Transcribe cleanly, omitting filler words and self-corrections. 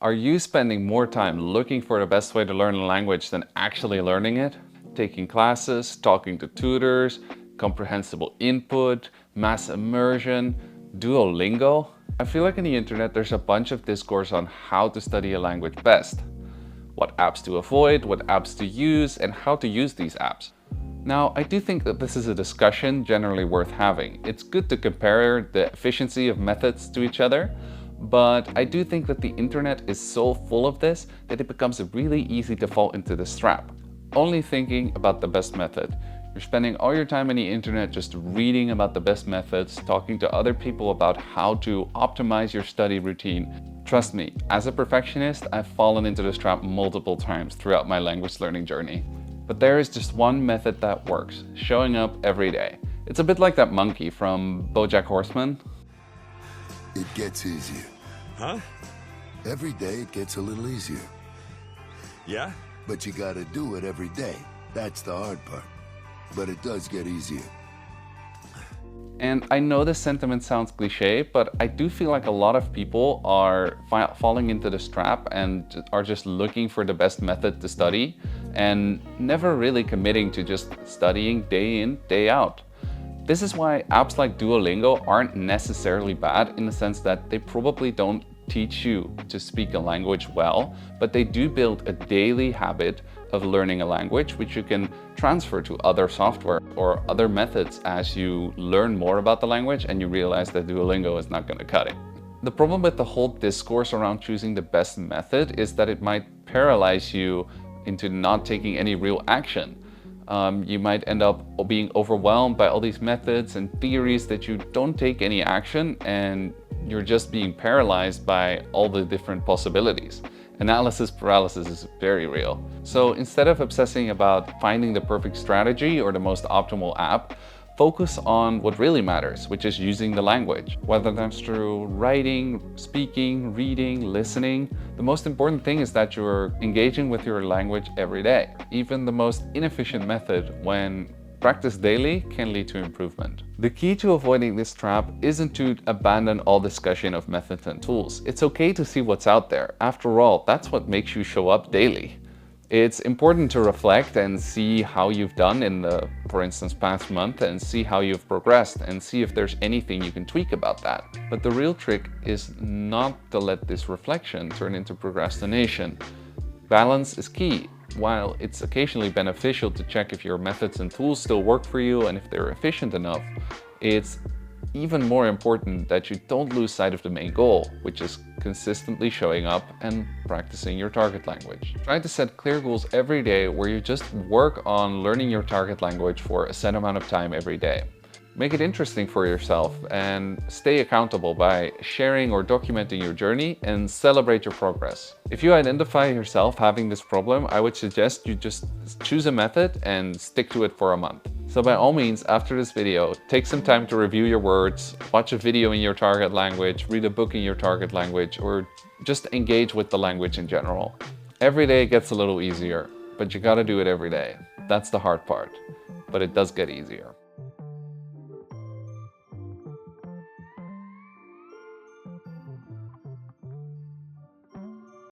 Are you spending more time looking for the best way to learn a language than actually learning it? Taking classes, talking to tutors, comprehensible input, mass immersion, Duolingo? I feel like on the internet there's a bunch of discourse on how to study a language best. What apps to avoid, what apps to use, and how to use these apps. Now, I do think that this is a discussion generally worth having. It's good to compare the efficiency of methods to each other, but I do think that the internet is so full of this that it becomes really easy to fall into this trap. Only thinking about the best method. You're spending all your time on the internet just reading about the best methods, talking to other people about how to optimize your study routine. Trust me, as a perfectionist, I've fallen into this trap multiple times throughout my language learning journey. But there is just one method that works, showing up every day. It's a bit like that monkey from BoJack Horseman. It gets easier. Huh? Every day it gets a little easier. Yeah? But you gotta do it every day. That's the hard part. But it does get easier. And I know this sentiment sounds cliche, but I do feel like a lot of people are falling into this trap and are just looking for the best method to study and never really committing to just studying day in, day out. This is why apps like Duolingo aren't necessarily bad in the sense that they probably don't teach you to speak a language well, but they do build a daily habit of learning a language, which you can transfer to other software or other methods as you learn more about the language and you realize that Duolingo is not going to cut it. The problem with the whole discourse around choosing the best method is that it might paralyze you into not taking any real action. You might end up being overwhelmed by all these methods and theories that you don't take any action, and you're just being paralyzed by all the different possibilities. Analysis paralysis is very real. So instead of obsessing about finding the perfect strategy or the most optimal app, focus on what really matters, which is using the language. Whether that's through writing, speaking, reading, listening, the most important thing is that you're engaging with your language every day. Even the most inefficient method, when practiced daily, can lead to improvement. The key to avoiding this trap isn't to abandon all discussion of methods and tools. It's okay to see what's out there. After all, that's what makes you show up daily. It's important to reflect and see how you've done in the, for instance, past month, and see how you've progressed and see if there's anything you can tweak about that. But the real trick is not to let this reflection turn into procrastination. Balance is key. While it's occasionally beneficial to check if your methods and tools still work for you and if they're efficient enough, it's even more important that you don't lose sight of the main goal, which is consistently showing up and practicing your target language. Try to set clear goals every day where you just work on learning your target language for a set amount of time every day. Make it interesting for yourself and stay accountable by sharing or documenting your journey and celebrate your progress. If you identify yourself having this problem, I would suggest you just choose a method and stick to it for a month. So by all means, after this video, take some time to review your words, watch a video in your target language, read a book in your target language, or just engage with the language in general. Every day gets a little easier, but you gotta do it every day. That's the hard part, but it does get easier.